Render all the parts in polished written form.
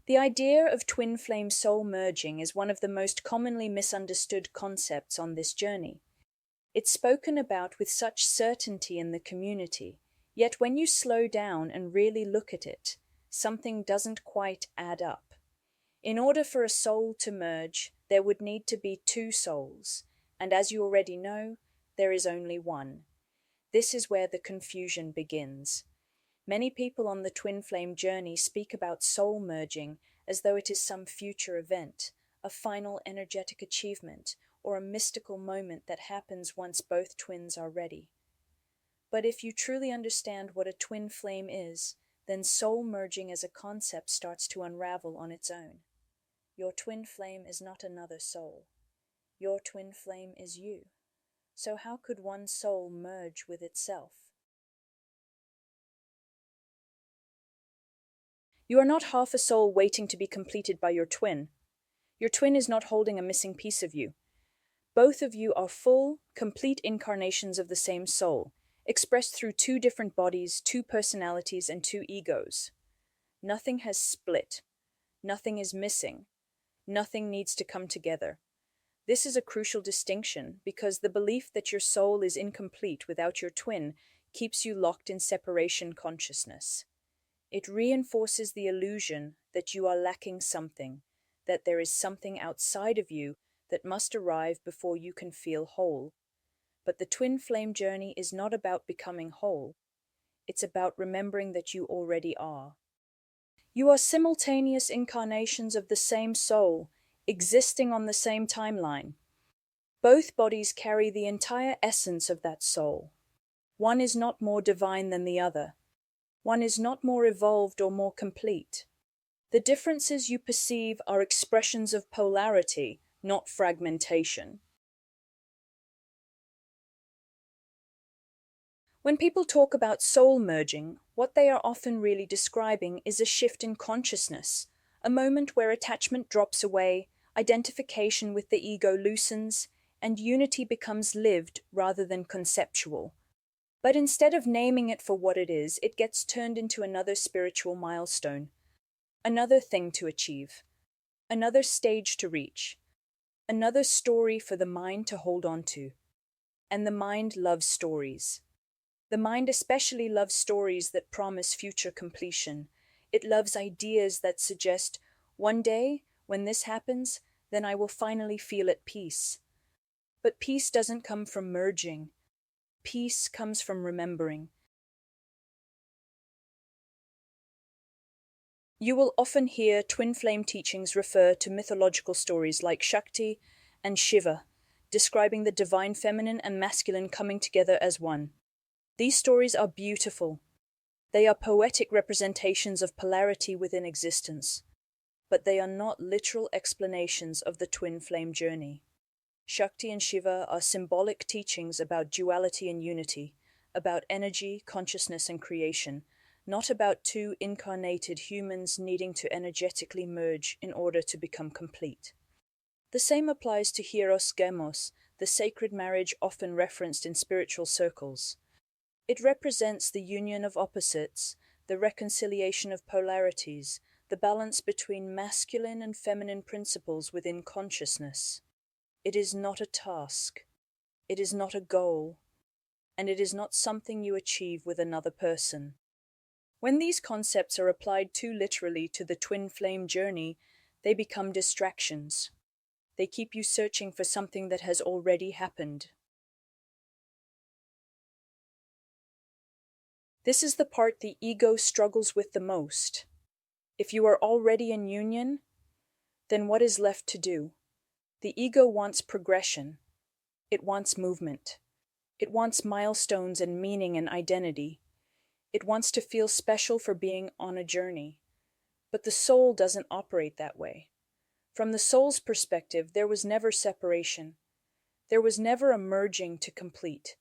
The idea of twin flame soul merging is one of the most commonly misunderstood concepts on this journey. It's spoken about with such certainty in the community, yet when you slow down and really look at it, something doesn't quite add up. In order for a soul to merge, there would need to be two souls, and as you already know, there is only one. This is where the confusion begins. Many people on the twin flame journey speak about soul merging as though it is some future event, a final energetic achievement, or a mystical moment that happens once both twins are ready. But if you truly understand what a twin flame is, then soul merging as a concept starts to unravel on its own. Your twin flame is not another soul. Your twin flame is you. So how could one soul merge with itself? You are not half a soul waiting to be completed by your twin. Your twin is not holding a missing piece of you. Both of you are full, complete incarnations of the same soul, expressed through two different bodies, two personalities, and two egos. Nothing has split. Nothing is missing. Nothing needs to come together. This is a crucial distinction because the belief that your soul is incomplete without your twin keeps you locked in separation consciousness. It reinforces the illusion that you are lacking something, that there is something outside of you that must arrive before you can feel whole. But the twin flame journey is not about becoming whole. It's about remembering that you already are. You are simultaneous incarnations of the same soul, existing on the same timeline. Both bodies carry the entire essence of that soul. One is not more divine than the other. One is not more evolved or more complete. The differences you perceive are expressions of polarity, not fragmentation. When people talk about soul merging, what they are often really describing is a shift in consciousness, a moment where attachment drops away, identification with the ego loosens, and unity becomes lived rather than conceptual. But instead of naming it for what it is, it gets turned into another spiritual milestone, another thing to achieve, another stage to reach, another story for the mind to hold on to. And the mind loves stories. The mind especially loves stories that promise future completion. It loves ideas that suggest, one day, when this happens, then I will finally feel at peace. But peace doesn't come from merging. Peace comes from remembering. You will often hear twin flame teachings refer to mythological stories like Shakti and Shiva, describing the divine feminine and masculine coming together as one. These stories are beautiful. They are poetic representations of polarity within existence, but they are not literal explanations of the twin flame journey. Shakti and Shiva are symbolic teachings about duality and unity, about energy, consciousness, and creation, not about two incarnated humans needing to energetically merge in order to become complete. The same applies to Hieros Gamos, the sacred marriage often referenced in spiritual circles. It represents the union of opposites, the reconciliation of polarities, the balance between masculine and feminine principles within consciousness. It is not a task, it is not a goal, and it is not something you achieve with another person. When these concepts are applied too literally to the twin flame journey, they become distractions. They keep you searching for something that has already happened. This is the part the ego struggles with the most. If you are already in union, then what is left to do? The ego wants progression. It wants movement. It wants milestones and meaning and identity. It wants to feel special for being on a journey. But the soul doesn't operate that way. From the soul's perspective, there was never separation. There was never a merging to complete.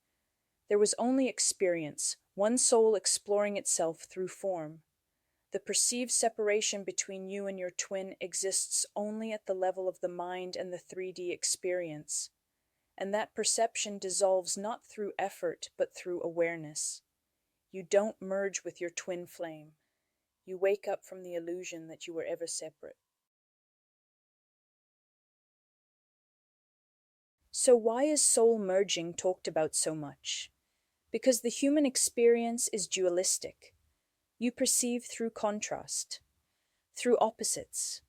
There was only experience, one soul exploring itself through form. The perceived separation between you and your twin exists only at the level of the mind and the 3D experience. And that perception dissolves not through effort, but through awareness. You don't merge with your twin flame. You wake up from the illusion that you were ever separate. So why is soul merging talked about so much? Because the human experience is dualistic. You perceive through contrast, through opposites,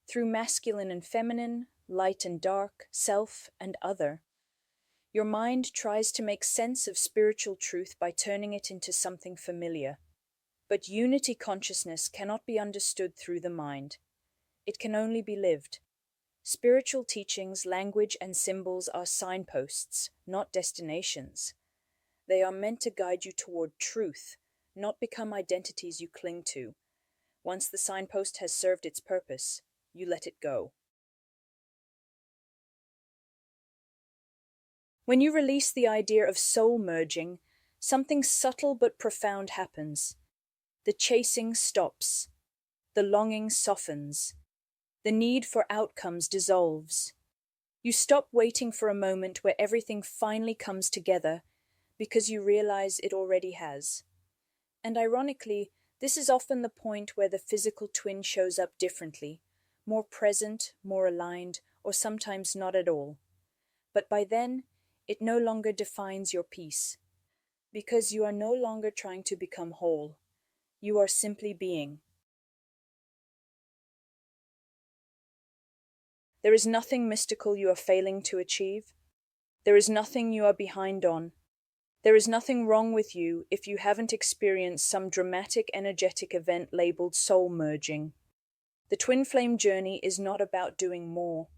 through masculine and feminine, light and dark, self and other. Your mind tries to make sense of spiritual truth by turning it into something familiar. But unity consciousness cannot be understood through the mind. It can only be lived. Spiritual teachings, language, and symbols are signposts, not destinations. They are meant to guide you toward truth, not become identities you cling to. Once the signpost has served its purpose, you let it go. When you release the idea of soul merging, something subtle but profound happens. The chasing stops. The longing softens. The need for outcomes dissolves. You stop waiting for a moment where everything finally comes together because you realize it already has. And ironically, this is often the point where the physical twin shows up differently, more present, more aligned, or sometimes not at all. But by then, it no longer defines your peace, because you are no longer trying to become whole. You are simply being. There is nothing mystical you are failing to achieve. There is nothing you are behind on. There is nothing wrong with you if you haven't experienced some dramatic energetic event labeled soul merging. The twin flame journey is not about doing more.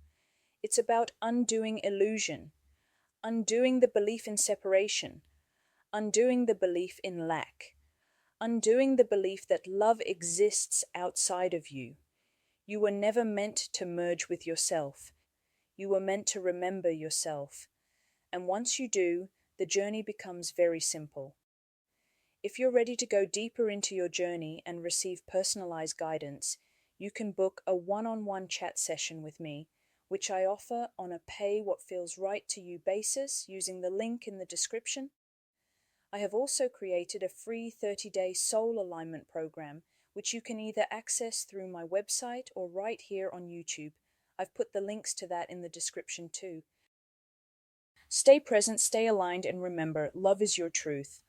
It's about undoing illusion, undoing the belief in separation, undoing the belief in lack, undoing the belief that love exists outside of you. You were never meant to merge with yourself. You were meant to remember yourself. And once you do, the journey becomes very simple. If you're ready to go deeper into your journey and receive personalized guidance, you can book a one-on-one chat session with me, which I offer on a pay what feels right to you basis using the link in the description. I have also created a free 30-day soul alignment program, which you can either access through my website or right here on YouTube. I've put the links to that in the description too. Stay present, stay aligned, and remember, love is your truth.